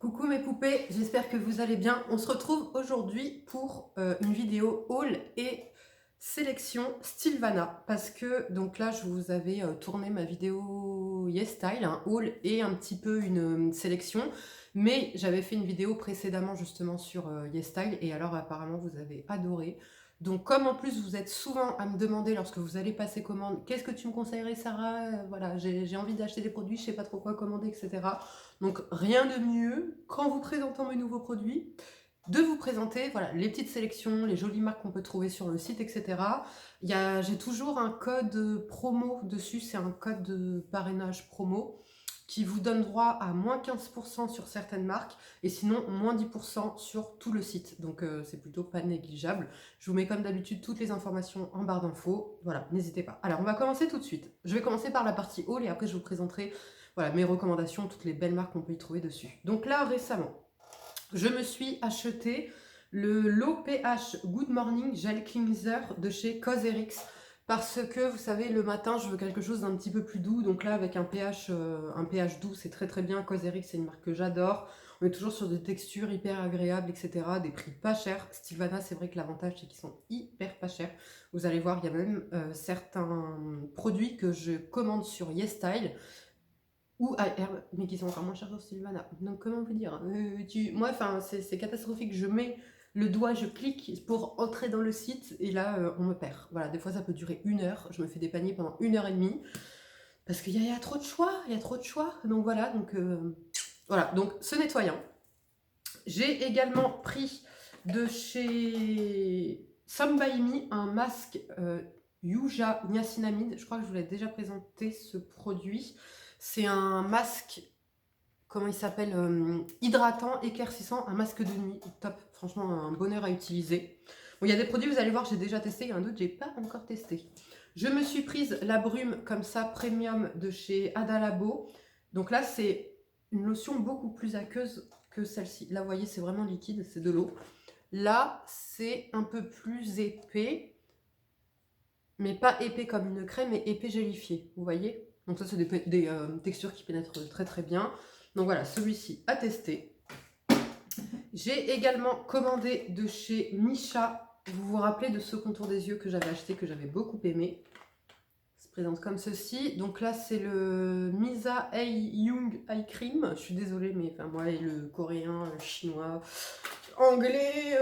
Coucou mes poupées, j'espère que vous allez bien. On se retrouve aujourd'hui pour une vidéo haul et sélection Stilvana. Parce que, donc là, je vous avais tourné ma vidéo YesStyle, un haul et un petit peu une sélection. Mais j'avais fait une vidéo précédemment justement sur YesStyle et alors apparemment vous avez adoré. Donc comme en plus vous êtes souvent à me demander lorsque vous allez passer commande, qu'est-ce que tu me conseillerais Sarah? Voilà, j'ai envie d'acheter des produits, je sais pas trop quoi commander, etc. Donc rien de mieux, quand vous présentant mes nouveaux produits, de vous présenter voilà, les petites sélections, les jolies marques qu'on peut trouver sur le site, etc. J'ai toujours un code promo dessus, c'est un code de parrainage promo qui vous donne droit à moins 15% sur certaines marques et sinon moins 10% sur tout le site. Donc c'est plutôt pas négligeable. Je vous mets comme d'habitude toutes les informations en barre d'infos. Voilà, n'hésitez pas. Alors on va commencer tout de suite. Je vais commencer par la partie haul et après je vous présenterai voilà, mes recommandations, toutes les belles marques qu'on peut y trouver dessus. Donc là récemment, je me suis acheté le l'OPH Good Morning Gel Cleanser de chez Cosrx parce que vous savez le matin je veux quelque chose d'un petit peu plus doux, donc là avec un pH doux c'est très très bien. Cosrx c'est une marque que j'adore, on est toujours sur des textures hyper agréables, etc., des prix pas chers. Stilvana c'est vrai que l'avantage c'est qu'ils sont hyper pas chers, vous allez voir il y a même certains produits que je commande sur YesStyle ou à Herbe, mais qui sont encore moins chers sur Sylvana. Donc comment vous dire, moi, enfin, c'est catastrophique. Je mets le doigt, je clique pour entrer dans le site et là, on me perd. Voilà, des fois ça peut durer 1 heure. Je me fais des paniers pendant 1 heure et demie parce qu'il y a trop de choix. Il y a trop de choix. Donc voilà, voilà. Donc ce nettoyant. J'ai également pris de chez Some By Me un masque Yuja Niacinamide. Je crois que je vous l'ai déjà présenté ce produit. C'est un masque, comment il s'appelle, hydratant, éclaircissant, un masque de nuit, top, franchement un bonheur à utiliser. Bon, il y a des produits, vous allez voir, j'ai déjà testé, il y en a d'autres, j'ai pas encore testé. Je me suis prise la brume comme ça, premium de chez Adalabo. Donc là, c'est une lotion beaucoup plus aqueuse que celle-ci. Là, vous voyez, c'est vraiment liquide, c'est de l'eau. Là, c'est un peu plus épais, mais pas épais comme une crème, mais épais gélifié, vous voyez. Donc ça, c'est des textures qui pénètrent très très bien. Donc voilà, celui-ci à tester. J'ai également commandé de chez Misha. Vous vous rappelez de ce contour des yeux que j'avais acheté, que j'avais beaucoup aimé. Ça se présente comme ceci. Donc là, c'est le Misa Ei Young Eye Cream. Je suis désolée, mais enfin moi, et le coréen, le chinois, anglais,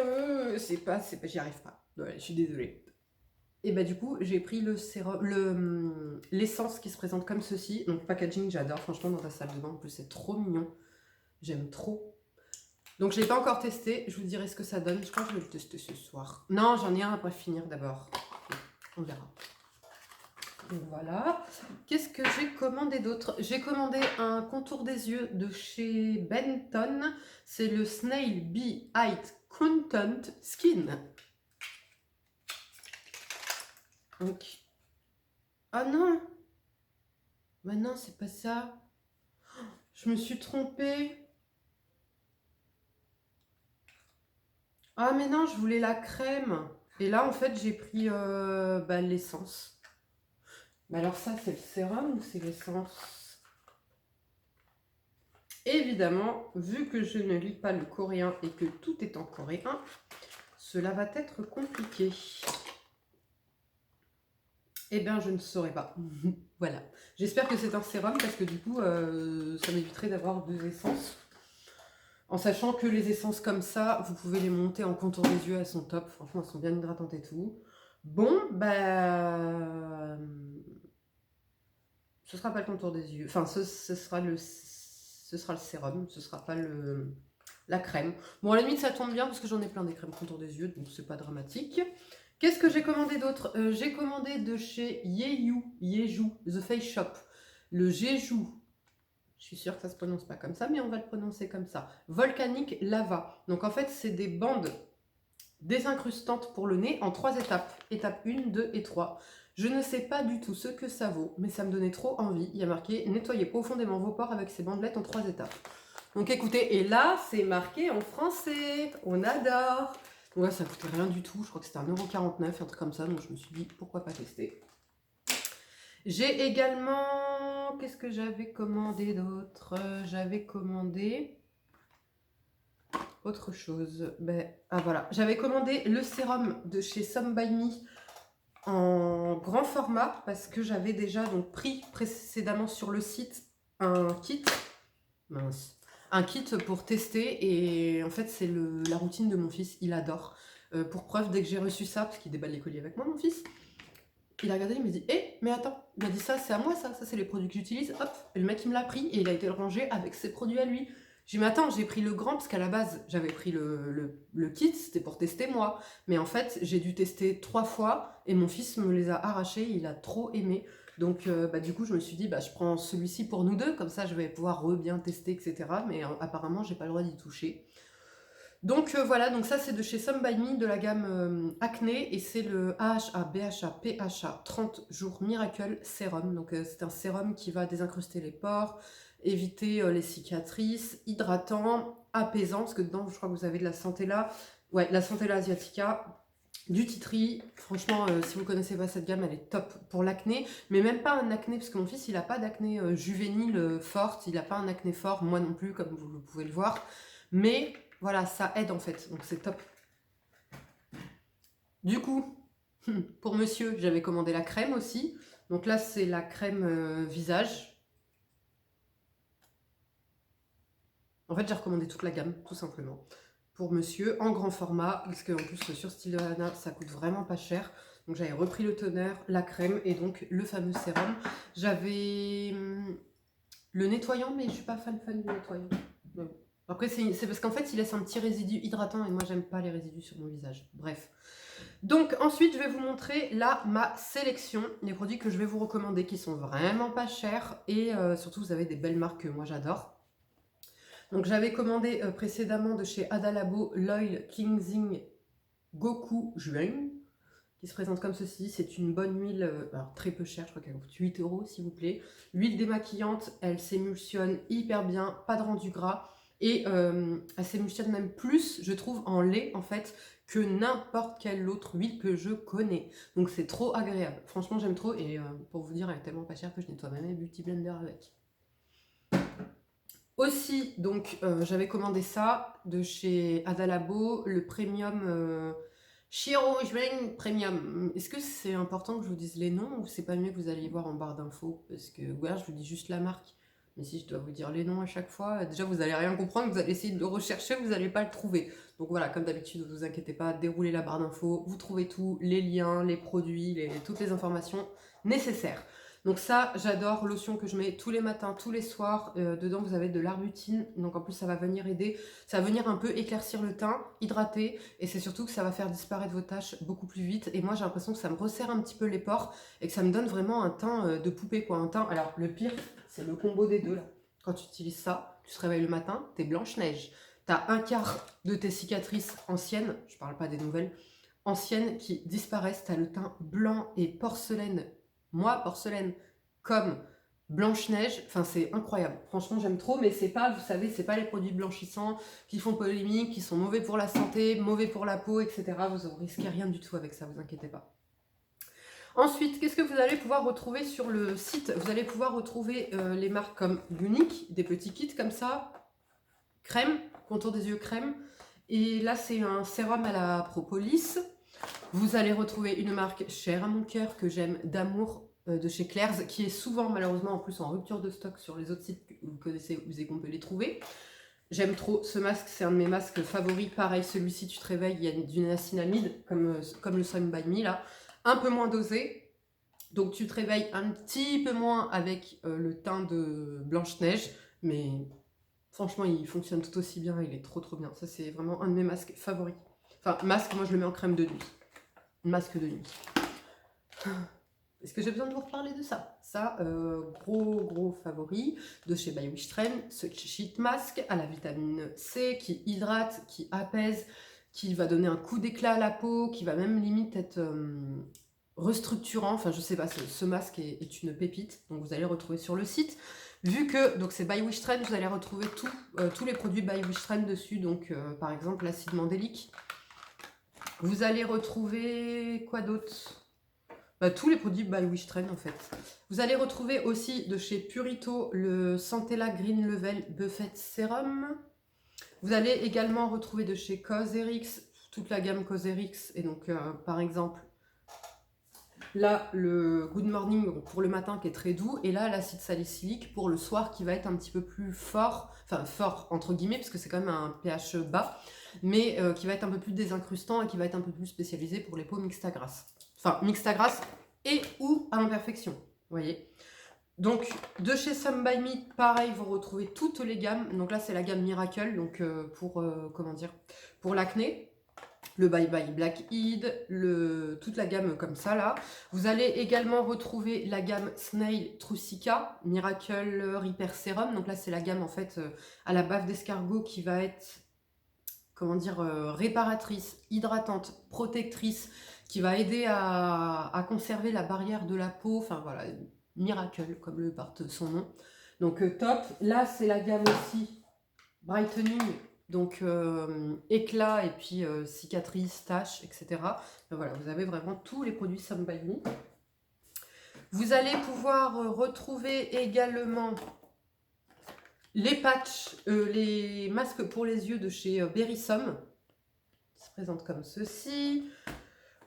j'y arrive pas. Ouais, je suis désolée. Et bah du coup, j'ai pris le sérum, l'essence qui se présente comme ceci. Donc packaging, j'adore. Franchement, dans ta salle de bain, en plus, c'est trop mignon. J'aime trop. Donc je l'ai pas encore testé. Je vous dirai ce que ça donne. Je crois que je vais le tester ce soir. Non, j'en ai un après finir d'abord. On verra. Donc voilà. Qu'est-ce que j'ai commandé d'autre? J'ai commandé un contour des yeux de chez Benton. C'est le Snail Bee Height Content Skin. Donc, ah non, bah non, c'est pas ça. Je me suis trompée. Ah mais non, je voulais la crème. Et là, en fait, j'ai pris l'essence. Mais alors ça, c'est le sérum ou c'est l'essence? Évidemment, vu que je ne lis pas le coréen et que tout est en coréen, cela va être compliqué. Eh bien, je ne saurais pas. Voilà. J'espère que c'est un sérum parce que du coup, ça m'éviterait d'avoir 2 essences. En sachant que les essences comme ça, vous pouvez les monter en contour des yeux, elles sont top. Franchement, elles sont bien hydratantes et tout. Bon, bah... ce sera pas le contour des yeux. Enfin, ce sera le sérum. Ce sera pas la crème. Bon, à la limite, ça tombe bien parce que j'en ai plein des crèmes contour des yeux, donc c'est pas dramatique. Qu'est-ce que j'ai commandé d'autre? J'ai commandé de chez Yeju, The Face Shop. Le Jeju. Je suis sûre que ça se prononce pas comme ça, mais on va le prononcer comme ça. Volcanique Lava. Donc en fait, c'est des bandes désincrustantes pour le nez en 3 étapes. Étape 1, 2 et 3. Je ne sais pas du tout ce que ça vaut, mais ça me donnait trop envie. Il y a marqué « Nettoyez profondément vos pores avec ces bandelettes en 3 étapes ». Donc écoutez, et là, c'est marqué en français. On adore. Donc là, ça coûtait rien du tout. Je crois que c'était 1,49 €, un truc comme ça. Donc je me suis dit, pourquoi pas tester. J'ai également... Qu'est-ce que j'avais commandé d'autre? J'avais commandé Autre chose, ben, ah voilà, j'avais commandé le sérum de chez Some By Me en grand format parce que j'avais déjà donc pris précédemment sur le site un kit, mince, un kit pour tester et en fait c'est la routine de mon fils, il adore. Pour preuve, dès que j'ai reçu ça, parce qu'il déballe les colis avec moi mon fils, il a regardé, il m'a dit mais attends, il m'a dit ça c'est à moi ça c'est les produits que j'utilise, hop, et le mec il me l'a pris et il a été le ranger avec ses produits à lui. J'ai dit mais attends, j'ai pris le grand parce qu'à la base j'avais pris le kit, c'était pour tester moi, mais en fait j'ai dû tester 3 fois et mon fils me les a arrachés, il a trop aimé. Donc du coup je me suis dit je prends celui-ci pour nous deux, comme ça je vais pouvoir bien tester etc. Mais apparemment j'ai pas le droit d'y toucher. Donc voilà, donc ça c'est de chez Some By Me de la gamme Acné et c'est le AHA BHA PHA 30 jours Miracle Sérum. Donc c'est un sérum qui va désincruster les pores, éviter les cicatrices, hydratant, apaisant, parce que dedans je crois que vous avez de la Centella, ouais, la Centella asiatica, du tea tree. Franchement si vous connaissez pas cette gamme elle est top pour l'acné, mais même pas un acné parce que mon fils il a pas d'acné juvénile forte, il a pas un acné fort, moi non plus comme vous pouvez le voir, mais voilà, ça aide en fait, donc c'est top. Du coup, pour monsieur, j'avais commandé la crème aussi. Donc là, c'est la crème visage. En fait, j'ai recommandé toute la gamme, tout simplement. Pour monsieur, en grand format, parce qu'en plus, sur Stilvana, ça coûte vraiment pas cher. Donc j'avais repris le toner, la crème et donc le fameux sérum. J'avais le nettoyant, mais je suis pas fan du nettoyant. Non. Après, c'est parce qu'en fait, il laisse un petit résidu hydratant et moi, j'aime pas les résidus sur mon visage. Bref. Donc, ensuite, je vais vous montrer là ma sélection, les produits que je vais vous recommander qui sont vraiment pas chers et surtout, vous avez des belles marques que moi, j'adore. Donc, j'avais commandé précédemment de chez Adalabo l'Oil Cleansing Goku Juin qui se présente comme ceci. C'est une bonne huile, alors très peu chère, je crois qu'elle coûte 8 € s'il vous plaît. L'huile démaquillante, elle s'émulsionne hyper bien, pas de rendu gras. Et elle s'émulsionne même plus, je trouve, en lait, en fait, que n'importe quelle autre huile que je connais. Donc c'est trop agréable. Franchement, j'aime trop. Et pour vous dire, elle est tellement pas chère que je nettoie même mes beauty blender avec. Aussi, donc, j'avais commandé ça de chez Adalabo, le Premium Shiro Juin Premium. Est-ce que c'est important que je vous dise les noms ou c'est pas mieux que vous alliez voir en barre d'infos? Parce que, voilà, je vous dis juste la marque. Mais si je dois vous dire les noms à chaque fois, déjà vous allez rien comprendre, vous allez essayer de le rechercher, vous n'allez pas le trouver. Donc voilà, comme d'habitude, ne vous inquiétez pas, déroulez la barre d'infos, vous trouvez tout, les liens, les produits, toutes les informations nécessaires. Donc ça, j'adore, lotion que je mets tous les matins, tous les soirs. Dedans, vous avez de l'arbutine, donc en plus ça va venir aider, ça va venir un peu éclaircir le teint, hydrater, et c'est surtout que ça va faire disparaître vos taches beaucoup plus vite. Et moi, j'ai l'impression que ça me resserre un petit peu les pores et que ça me donne vraiment un teint de poupée, quoi. Un teint. Alors le pire, c'est le combo des deux là. Quand tu utilises ça, tu te réveilles le matin, t'es Blanche-Neige. T'as un quart de tes cicatrices anciennes, je parle pas des nouvelles, anciennes qui disparaissent. T'as le teint blanc et porcelaine. Moi, porcelaine, comme Blanche-Neige, enfin c'est incroyable. Franchement, j'aime trop, mais c'est pas, vous savez, c'est pas les produits blanchissants qui font polémique, qui sont mauvais pour la santé, mauvais pour la peau, etc. Vous ne risquez rien du tout avec ça, vous inquiétez pas. Ensuite, qu'est-ce que vous allez pouvoir retrouver sur le site? Vous allez pouvoir retrouver les marques comme Unique, des petits kits comme ça, crème, contour des yeux crème. Et là, c'est un sérum à la propolis. Vous allez retrouver une marque chère à mon cœur que j'aime d'amour de chez Claire's, qui est souvent malheureusement en plus en rupture de stock sur les autres sites que vous connaissez où on peut les trouver. J'aime trop ce masque, c'est un de mes masques favoris. Pareil, celui-ci, tu te réveilles, il y a du niacinamide, comme le Some By Me là, un peu moins dosé. Donc tu te réveilles un petit peu moins avec le teint de Blanche-Neige, mais franchement, il fonctionne tout aussi bien, il est trop bien. Ça, c'est vraiment un de mes masques favoris. Enfin, masque, moi je le mets en crème de nuit. Masque de nuit. Est-ce que j'ai besoin de vous reparler de ça? Ça, gros favori de chez By Wish Trend, ce sheet mask à la vitamine C qui hydrate, qui apaise, qui va donner un coup d'éclat à la peau, qui va même limite être restructurant. Enfin, je sais pas, ce masque est une pépite, donc vous allez le retrouver sur le site. Vu que donc c'est By Wish Trend, vous allez retrouver tous les produits By Wish Trend dessus, donc par exemple l'acide mandélique. Vous allez retrouver quoi d'autre? Tous les produits By Wish Trend en fait. Vous allez retrouver aussi de chez Purito le Centella Green Level Buffet Serum. Vous allez également retrouver de chez Cosrx, toute la gamme Cosrx. Et donc, par exemple, là, le Good Morning pour le matin qui est très doux. Et là, l'acide salicylique pour le soir qui va être un petit peu plus fort. Enfin, fort entre guillemets, parce que c'est quand même un pH bas. Mais qui va être un peu plus désincrustant et qui va être un peu plus spécialisé pour les peaux mixtes à grasse. Enfin, mixtes à grasse et ou à imperfection. Vous voyez. Donc, de chez Some By Me, pareil, vous retrouvez toutes les gammes. Donc là, c'est la gamme Miracle, donc comment dire, pour l'acné. Le Bye Bye Blackhead, toute la gamme comme ça, là. Vous allez également retrouver la gamme Snail Trucica, Miracle Repair Serum. Donc là, c'est la gamme, en fait, à la bave d'escargot qui va être, comment dire, réparatrice, hydratante, protectrice, qui va aider à conserver la barrière de la peau. Enfin, voilà, Miracle, comme le porte son nom. Donc top. Là, c'est la gamme aussi Brightening, donc éclat et puis cicatrices, taches, etc. Donc, voilà, vous avez vraiment tous les produits Some By Me. Vous allez pouvoir retrouver également les patchs, les masques pour les yeux de chez Berrysom, qui se présentent comme ceci.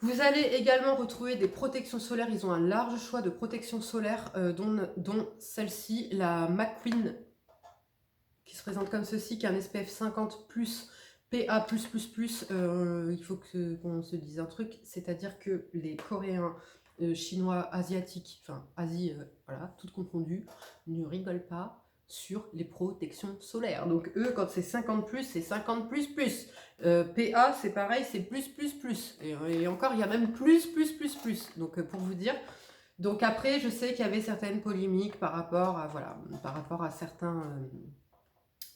Vous allez également retrouver des protections solaires. Ils ont un large choix de protections solaires, dont celle-ci, la McQueen, qui se présente comme ceci, qui a un SPF 50+, PA+++. Il faut qu'on se dise un truc, c'est-à-dire que les Coréens, Chinois, Asiatiques, enfin Asie, voilà, toutes confondues, ne rigolent pas sur les protections solaires. Donc eux, quand c'est 50+, c'est 50++. PA, c'est pareil, c'est plus. Et encore, il y a même plus. Donc pour vous dire. Donc après, je sais qu'il y avait certaines polémiques par rapport à, voilà, par rapport à certains,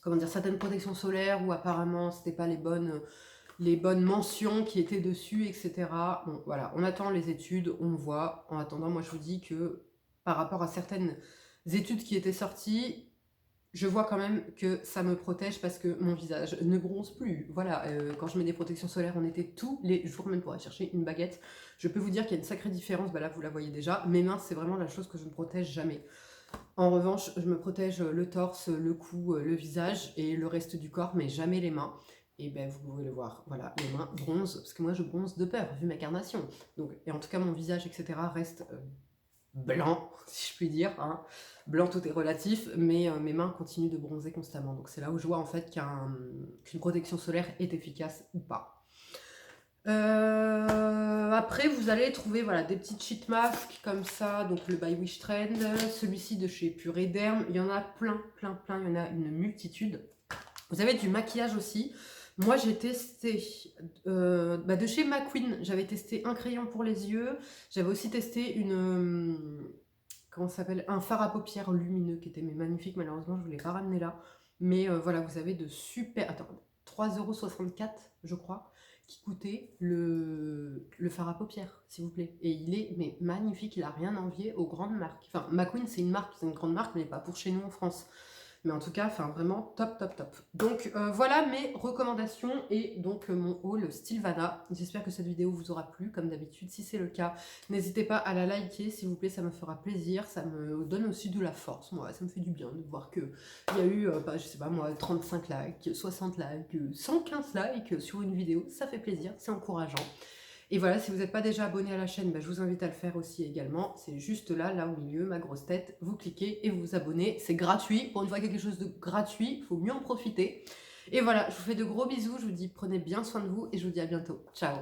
comment dire, certaines protections solaires où apparemment c'était pas les bonnes mentions qui étaient dessus, etc. Bon, voilà, on attend les études, on voit. En attendant, moi je vous dis que par rapport à certaines études qui étaient sorties, je vois quand même que ça me protège parce que mon visage ne bronze plus. Voilà, quand je mets des protections solaires en été tous les jours, même pour aller chercher une baguette, je peux vous dire qu'il y a une sacrée différence. Bah là, vous la voyez déjà. Mes mains, c'est vraiment la chose que je ne protège jamais. En revanche, je me protège le torse, le cou, le visage et le reste du corps, mais jamais les mains. Et ben vous pouvez le voir, voilà, les mains bronzent, parce que moi je bronze de peur, vu ma carnation. Donc, et en tout cas, mon visage, etc. reste blanc, si je puis dire. Hein. Blanc, tout est relatif, mais mes mains continuent de bronzer constamment. Donc c'est là où je vois en fait qu'une protection solaire est efficace ou pas. Après, vous allez trouver voilà, des petits cheat masks comme ça, donc le By Wish Trend, celui-ci de chez Pure Derm, il y en a plein, il y en a une multitude. Vous avez du maquillage aussi. Moi, j'ai testé de chez McQueen, j'avais testé un crayon pour les yeux, j'avais aussi testé comment ça s'appelle, un fard à paupières lumineux qui était magnifique, malheureusement, je ne vous l'ai pas ramené là. Mais voilà, vous avez de super... Attends, 3,64 € je crois, qui coûtait le fard à paupières, s'il vous plaît. Et il est magnifique, il n'a rien envié aux grandes marques. Enfin, McQueen, c'est une marque, c'est une grande marque, mais pas pour chez nous en France. Mais en tout cas, enfin vraiment top. Donc voilà mes recommandations et donc mon haul Stylvana. J'espère que cette vidéo vous aura plu, comme d'habitude. Si c'est le cas, n'hésitez pas à la liker, s'il vous plaît, ça me fera plaisir. Ça me donne aussi de la force. Moi, ça me fait du bien de voir qu'il y a eu, je sais pas moi, 35 likes, 60 likes, 115 likes sur une vidéo. Ça fait plaisir, c'est encourageant. Et voilà, si vous n'êtes pas déjà abonné à la chaîne, je vous invite à le faire aussi également. C'est juste là au milieu, ma grosse tête. Vous cliquez et vous vous abonnez. C'est gratuit. Pour une fois quelque chose de gratuit, il faut mieux en profiter. Et voilà, je vous fais de gros bisous. Je vous dis prenez bien soin de vous et je vous dis à bientôt. Ciao.